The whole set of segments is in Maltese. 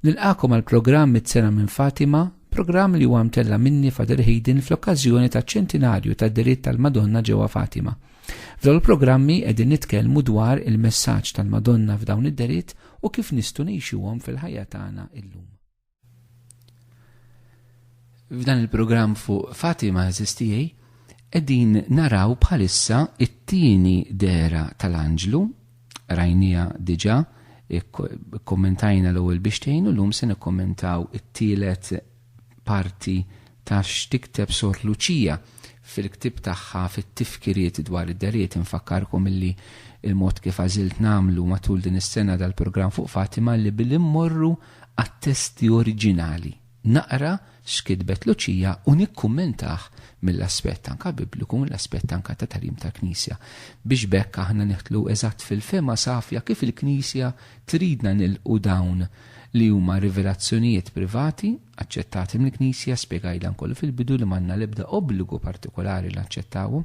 Nilqakom għal programm Mit-sena minn Fatima, programm li huwa mtella minni Father Hayden fl-okkażjoni taċ-ċentinarju tad-diritt tal-Madonna ġewwa Fatima. F'dawn il-programmi qegħdin nitkellmu dwar il-messaġġ tal-Madonna f'dawn id-diritt u kif nistgħu ngħixuhom fil-ħajja tagħna illum. F'dan il-programm fuq Fatima eżistijej qegħdin naraw bħalissa it-tieni dera tal-Anġlu, rajnija diġà, kommentajna l-ewwel biex u llum se nikkommentaw it-tielet parti ta' x'tikteb Sor Luċija fil-ktib tagħha fit-tifkiriet dwar id-deriet. Infakkarkom illi il-mod kif għażilt nagħmlu matul din is-sena dal-programm fuq Fatima li billi mmorru għat-testi oriġinali. Naqra x'kitbet Luċija u nikkummentaħ mill-aspett anka bibliku, mill-aspett anka ta' talim ta' Knisja. Biex bekk aħna neħtlu eżatt fil-fema safja kif il-Knisja tridna nilqu dawn li huma rivelazzjonijiet privati aċċettati mill-Knisja, spjegajdan kollu fil-bidu li m'għandna l-ebda obbligu partikolari li aċċettawhom.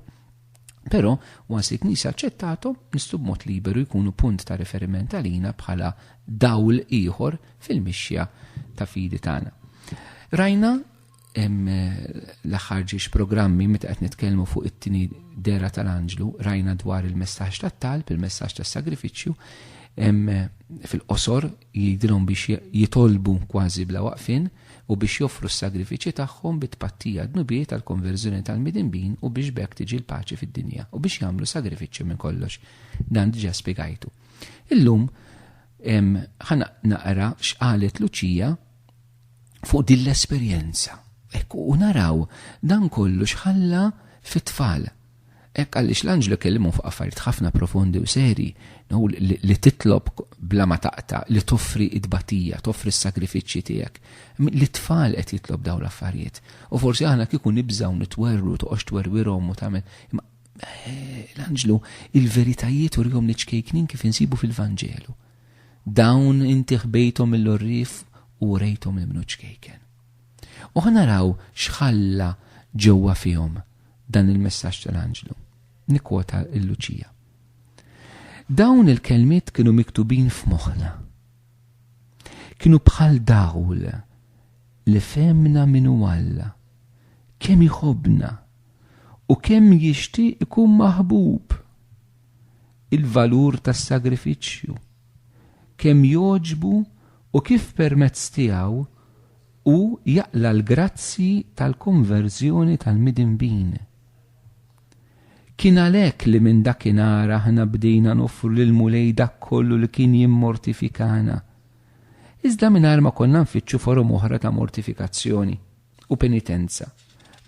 Però once il-Knisja aċċettathom nistgħu b'mod liberu jkunu punt ta' riferiment għalina bħala dawl ieħor fil-mixja ta' fidi tagħna. Rajna l-aħħar ġiex programmi meta qed nitkellmu fuq it-tieni dera tal-Anġlu, rajna dwar il-messaġġ tat-talb, il-messaġġ tas-sagrifiċċju, fil-qosor jgħidilhom biex jitolbu kważi bla waqfin u biex joffru s-sagrifiċċji tagħhom bit-tpattija d-nubiet tal-konverżjoni tal-midinbin u biex bekk tiġi l-paċi fid-dinja u biex jagħmlu sagrifiċċju minn kollox. Dan diġà spjegajtu. Illum ħa naqra x'qalet Luċija fuq din l-esperjenza. U naraw dan kollu x'ħalla fit-tfal. Għaliex l-Anġlu kellimhom fuq affarijiet ħafna profondi u seri, li titlob bla ma taqta' li toffri id-batija, toffri s-sagrifiċċji tiegħek. L-tfal qed jitlob dawn l-affarijiet. U forsi aħna kieku nibżgħu nitwerru toqgħodx twerwirhom u tagħmel. L-Anġlu il-veritajiet urihom niċkejknin kif insibu fil-Vanġelu. Dawn inti ħbejthom mill-orrif u rejthom il-mnu ċkejken. U ħanaraw x'ħalla ġewwa fihom dan il-messaġġ tal-Anġlu. Nikkwota l-Luċija. Dawn il-kelmiet kienu miktubin f'moħħna. Kienu bħal dawl li femna minnu Alla, kemm iħobbna u kemm jixtieq ikun maħbub. Il-valur tas-sagrifiċċju, kemm jogħġbu u kif permezz tiegħu u jaqla l-grazzi tal-konverżjoni tal-midinbin. Kien għalhekk li minn dakinhar aħna bdejna noffru lil mulej dak kollu li kien jimmortifikana. Iżda mingħajr ma konna nfittxu forom oħra ta' mortifikazzjoni u penitenza.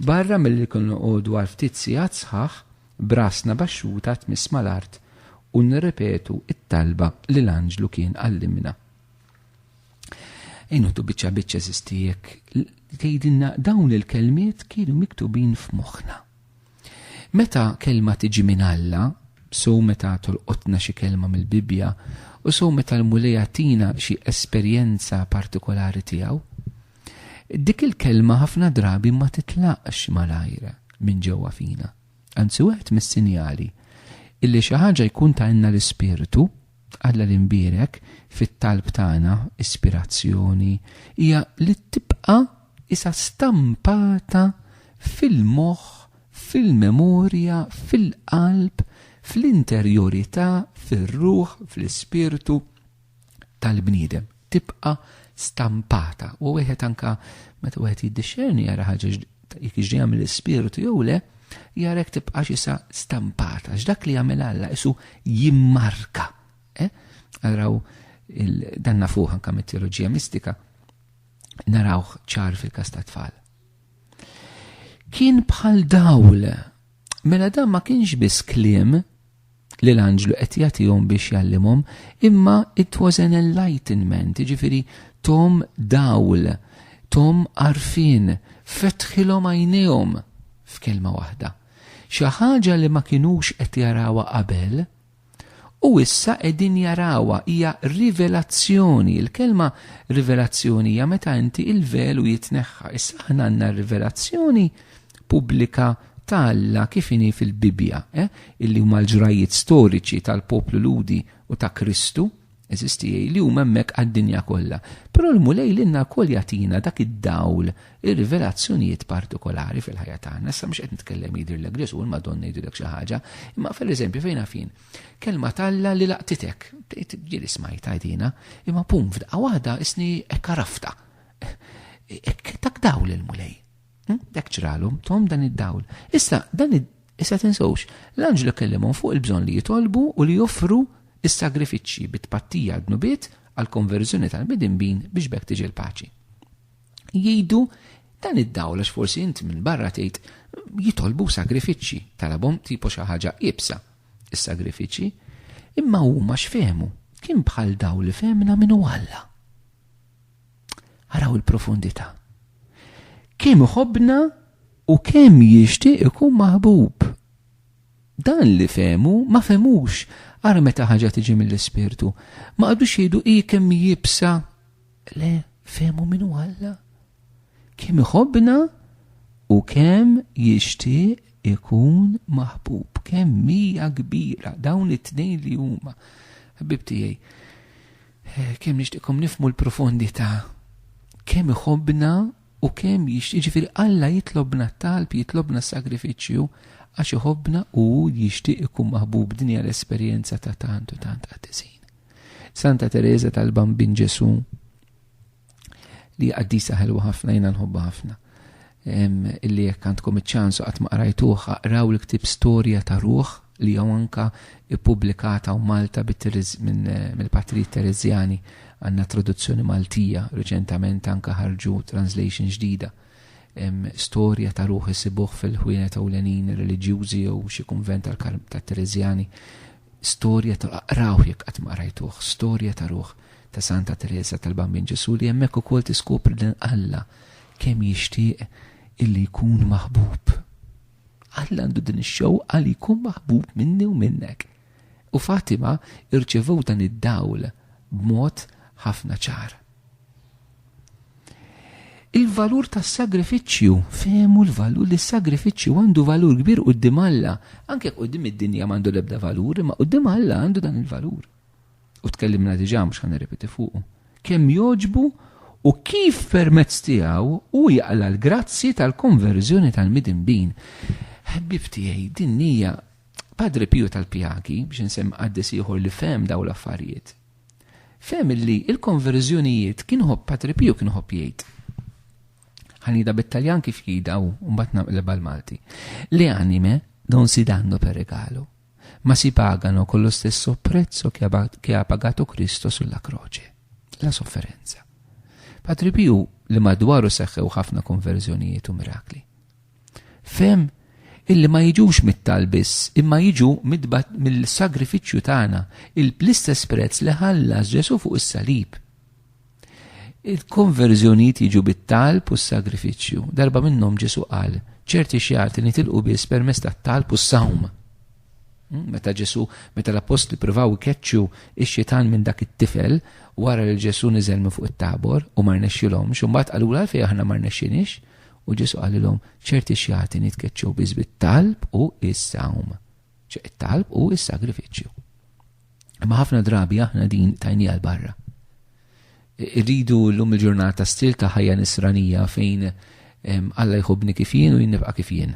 Barra milli kienu noqogħdu għal ftit sigħat sħaħ brasna baxxuta tmiss mal-art u nirrepetu it-talba li l-Anġlu kien għallimna. Ejnutu biċċa sistijek, tgħidilna dawn il-kelmiet kienu miktubin f'moħħna. Meta kelma tiġi minn Alla, sew meta tolqotna xi kelma mill-Bibja u sew meta l-mulej tina xi esperjenza partikolari tiegħu, dik il-kelma ħafna drabi ma titlaqx malajra minn ġewwa fina. Anzi wieħed mis-sinjali illi xi ħaġa jkun ta'inna l-ispirtu Alla l-imbierek fit-talb tagħna ispirazzjoni hija li tibqa' isa stampata fil-moħħ, fil-memorja, fil-qalb, fl-interjorità, fir-ruħ, fl-ispirtu tal-bniedem. Tibqa' stampata. U wieħed anka meta wieħed jiddixxerni jara ħaġa jekk ġejja mill-ispirtu jew le, jarek tibqa' xisa stampata. X'dak li jagħmel Alla isu jimmarka. Naraw danna fuq anke mit-teoloġija mistika, naraw ċar fil-każ ta' tfal. Kien bħal dawl, mela dan ma kienx biss kliem li l-Anġlu qed jagħtihom biex jallimhom, imma it was an enlightenment, jiġifieri tom dawl, tom għarfien, fetħilhom għajnejhom f'kelma waħda. Xi ħaġa li ma kinux qed jarawha qabel, u issa qegħdin jarawha hija rivelazzjoni. Il-kelma rivelazzjoni hija meta inti il-velu jitneħħa. Issa aħna għandna rivelazzjoni pubblika ta' Alla kif inhi fil-Bibja, illi huma l-ġrajiet storiċi tal-poplu Ludi u ta' Kristu, eżistijaj li huma hemmhekk għad-dinja kollha. Però l-mulej lilna wkoll jagħtina dak id-dawl ir-rivelazzjonijiet partikolari fil-ħajja tagħna. Issa mhux qed nitkellem jidhirlek Ġesu u l-Madonna jidhirlek xi ħaġa, imma fil-eżempju fejn fin. Kelma talla li laqtitek, ġieli smajta għajdina, imma pum f'daqqa waħda isni karafta. Dak dawl il-mulej. Dak ċralhom, tom dan id-dawl. Issa tinsewx, l-anġlu kellimhom fuq il-bżonn li jitolbu u li joffru is-sagrifiċċji bit-tpattija d-nubiet għall-konverżjoni tal-midinbin biex bekk tiġi l-paċi. Jgħidu dan id-dawl għax forsi inti minn barra tgħid jitolbu sagrifiċċji talabhom tipo xi ħaġa ibsa is-sagrifiċċji, imma huma x'fehmu kien bħal dawl li fehmna minnu Alla. Araw il-profondità. Kemm iħobbna u kemm jixtieq ikun maħbub. Dan li fehmu ma femux. Ara meta ħaġa tiġi mill-Ispirtu, ma qadux jgħidu kemm jibsa. Le, fehmu minnu Alla. Kemm iħobbna u kemm jixtieq ikun maħbub. Kemm hija kbira dawn it-tnejn li huma. Ħabib tiegħi, kemm nixtieqkom nifhmu l-profondità. Kemm iħobbna u kemm jiġifieri Alla jitlobna talb, jitlobna sagrifiċċju għax iħobbna u jixtieq ikun maħbub. Din hija l-esperjenza ta' tant u tant qattiżin. Santa Teresa tal-Bambin Ġesu li qaddisa ħelwa ħafna jiena nħobba ħafna. Illi jekk għandkom iċ-ċans qatt ma qrajtuh aqraw l-ktieb Storja ta' Ruħ li jew anke ippubblikata u Malta mill-Patrijiet Terezjani. Għandna traduzzjoni Maltija, reċentament anke ħarġu translation ġdida. Storja ta' Ruħ isibuh fil-ħwienet ewlenin reliġjużi jew xi kunvent ta' Terezjani. Storja ta' aqraw jekk qatt ma qrajtuh, Storja ta' Ruħ ta' Santa Teresa tal-Bambin Ġesu li hemmhekk ukoll tiskopri din Alla kemm jixtieq illi jkun maħbub. Alla għandu din ix-xewqa li jkun maħbub minni u minnek. U Fatima irċevew dan id-dawl b'mod ħafna ċar. Il-valur tas-sagrifiċċju, fehmu l-valur li s-sagrifiċċju għandu valur kbir quddiem Alla, anke quddiem id-dinja m'għandu l-ebda valur, imma quddiem Alla għandu dan il-valur. U tkellimna diġà mhux ħanirrepeti fuqu. Kemm jogħġbu u kif permezz tiegħu u jaqla l-grazzi tal-konverżjoni tal-midinbin. Ħabib tiegħi din hija Padre Pio tal-Pjagi biex insemm qaddis ieħor li fehem dawn l-affarijiet. Fehem li l-konverżjonijiet kienu Padre Pio kienu jgħid. Ħanida bit-Taljan kif jgħidaw u mbagħad naqleb Malti. Le anime non si danno per regalo, ma si pagano con lo stesso prezzo che ha pagato Cristo sulla croce, la sofferenza. Padre Pio li madwaru seħħew ħafna konverżjonijiet u mirakli. Fem illi ma jiġux mit-talbis, imma jiġu mill-sagrifiċċju tagħna, l-istess prezz li ħallas Ġesu fuq is-salib. Il-konverżjonijiet jiġu bit-talb u s-sagrifiċċju. Darba minnhom Ġesu qal, ċerti xjati nitilqu biss permezz tat-talb u s-sawm. Meta l-apostli pruvaw ikeċċu x-xitan minn dak it-tifel wara li Ġesu niżel minn fuq it-tabor u ma rnexxilhomx, u mbagħad qalu għalfejn aħna ma rnexxinix, u Ġesu qalilhom ċerti xjati nitkeċċew biss bit-talb u s-sawm. It-talb u s-sagrifiċċju. Imma ħafna drabi aħna din tajnija l barra. Irridu l-lum il-ġurnata stil ta' ħajja nisranija fejn Alla jħobbni kif jien u jien nibqa' kif jien.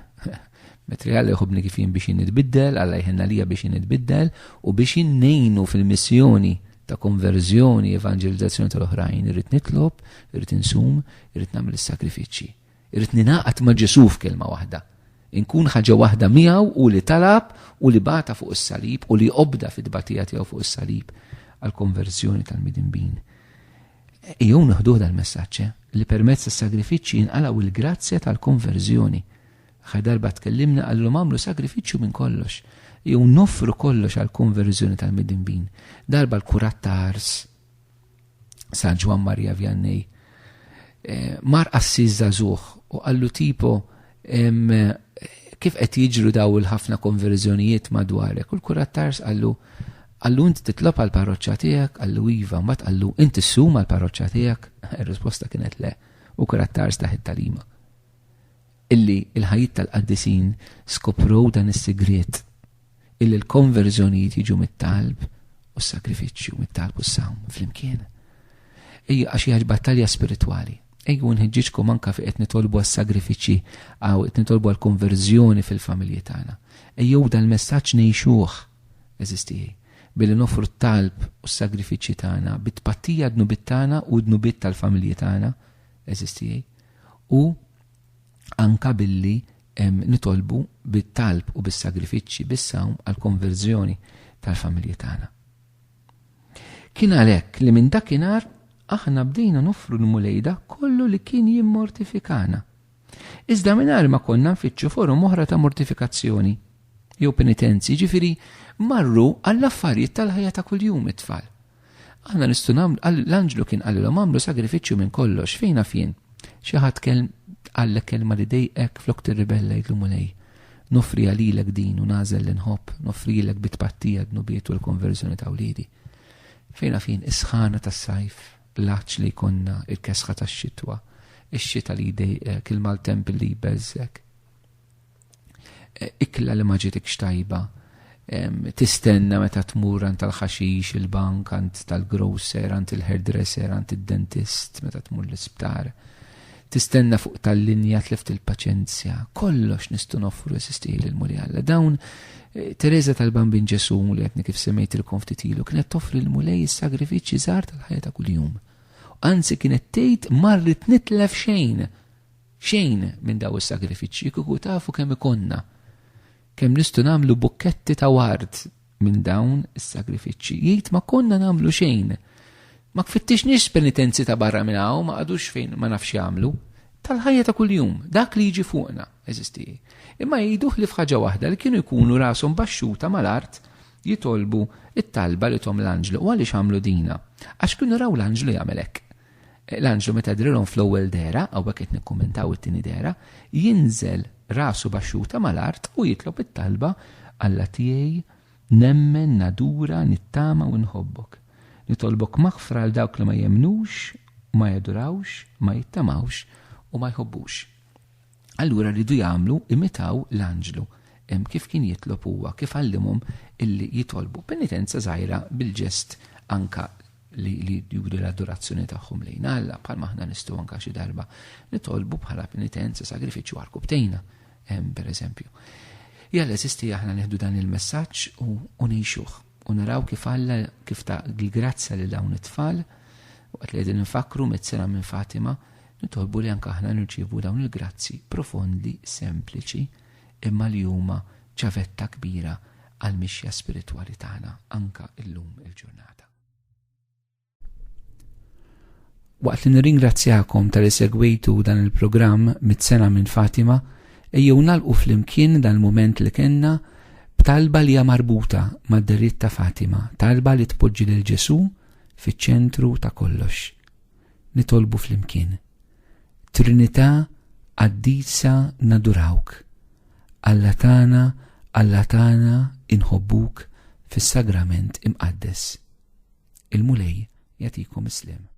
Metri Alla jħobbni kif jien biex jien nitbiddel, Alla jħenna lija biex jien nitbiddel u biex jien nejnu fil-missjoni ta' konverżjoni, evangelizzazzjoni tal-oħrajn. Irrid nitlob, irrid insum, irrid nagħmel is-sakrifiċċji. Irrid ninaqat ma' Ġesu f'kelma waħda. Inkun ħaġa waħda miegħu u li talab u li bata fuq is-salib u li qobda fid-tbatija tiegħu fuq is-salib għall-konverżjoni tal-midinbin. Jew naħduh dal-messaġġ li permezz tas-sagrifiċċji inqalgħu il-grazzja tal-konverżjoni. Aħħar darba tkellimna għallhom għamlu sagrifiċċju minn kollox. Jew noffru kollox għall-konverżjoni tal-midinbin. Darba l-kurat ta' Ars San Ġwan Marija Vianney mar Assis żagħżugħ u qallu tipo kif qed jiġru daw il-ħafna konverżjonijiet madwarek. U l-kurat ta' Ars qallu inti titlob għal parroċċa tiegħek, qallu iva, mbagħad qallu inti ssum għal parroċċa tiegħek. Ir-risposta kienet le, u kurat ta' Ars taħt talima. Illi il-ħajjiet tal-qaddisin skoprow dan is-sigriet illi l-konverżjonijiet jiġu mit-talb u s-sagrifiċċju mit-talb u s-sawm flimkien. Ejja għax hija battalja spiritwali. Ejju nħeġġiġkom anke fi qed nitolbu għas-sagrifiċċji aw qed nitolbu għall-konverżjoni fil-familji tagħna. Ejjew dan il-messaġġ ngħixuh eżistijej billi nofru t-talb u s-sagrifiċċji tagħna bit-tpattija d-nubiet tagħna u d-nubiet tal-familji tagħna eżistijej u anka billi nitolbu bit-talb u bis-sagrifiċċji bis-sawm għall-konverżjoni tal-familji tagħna. Kien għalhekk li minn dakinhar aħna bdejna nofru l-mulejda kollu li kien jimmortifikana. Iżda mingħajr ma konna nfittxu forum oħra ta' mortifikazzjoni jew penitenzi, ġifieri marru għall-affarijiet tal-ħajja ta' kuljum it-tfal. Aħna nistgħu nagħmlu l-anġlu kien qalilhom għamlu sagrifiċċju minn kollox fejn fien. Xi ħadd għallek kelma li dejqek flok tirribella jgħidlu mulej. Nofri għalilek din u nażel l-inħobb, nofrilek bitpattija d-nubiet u l-konverżjoni ta' wliedi. Fejn fien isħana tas-sajf, l-aċ li jkollna, il-kesħa tax-xitwa, ix-xita li jdejqek, il-maltemp li jbeżżek. Ikla li ma ġietikx tajba, tistenna meta tmur għand tal-ħaxix, il-bank, għand tal-grocer, għand il-hairdresser, għand id-dentist, meta tmur l-isptar. Tistenna fuq tal-linja tlift il-paċenzja, kollox nistgħu noffru esistili l-mulej. Dawn Teresa tal-Bambin Ġesu li għetni kif semmejtilkom ftit ilu kienet toffri l-mulej is-sagrifiċċji żgħar tal-ħajja ta' kuljum. Anzi kienet tgħid marrit nitlef xejn minn daw is-sagrifiċċji kieku tafu kemm ikonna. Kemm nistgħu nagħmlu bukketti ta' ward minn dawn is-sagrifiċċji. Jgħid ma konna nagħmlu xejn. Ma kfittixniex penitenzi ta' barra minn hawn ma qadux fejn ma nafx jagħmlu. Tal-ħajja ta' kuljum, dak li jiġi fuqna, eżisti. Imma jgħiduh li f'ħaġa waħda li kienu jkunu rashom baxxuta mal-art jitolbu it-talba li tom l-anġlu u għaliex għamlu dina. Għax kienu raw l-anġlu jagħmel hekk. L-anġlu meta drilhom fl-ewwel dera, aw qed nikkummentaw it-tieni dera, jinżel rasu baxxuta mal-art u jitlob it-talba Alla tiegħi nemmen nadura nittama u nħobbok. Nitolbok maħfra għal dawk li ma jemnux, ma jadurawx, ma jittamawx u ma jħobbux. Allura rridu jagħmlu imitaw l-anġlu kif kien jitlob huwa, kif għallimhom illi jitolbu penitenza żgħira bil-ġest anka li juri l-adorazzjoni tagħhom lejn Alla bħalma aħna nistgħu anke xi darba nitolbu bħala penitenza sagrifiċċju għall-kubtejna, pereżempju. Jalla eżisti aħna neħdu dan il-messaġġ u ngħixuh u naraw kif Alla kif ta' l-grazza lil dawn it-tfal waqt li qegħdin infakru mit-sena minn Fatima nitolbu li anke aħna nirċievu dawn il-grazzi profondi, sempliċi, imma li huma ċavetta kbira għal mixja spiritwali tagħna anke illum il-ġurnata. Waqt li nirringrazzjakom tal-li segwejtu dan il-programm mit-sena minn Fatima, ejjew nagħlqu flimkien dan il-mument li kellna b'talba li hija marbuta mad-deritt ta' Fatima, talba li tpoġġi lil Ġesu fiċ-ċentru ta' kollox. Nitolbu flimkien. Trinità qaddisa nadurawk. Alla tagħna inħobbuk fis-sagrament imqaddes. Il-mulej jagħtikom islim.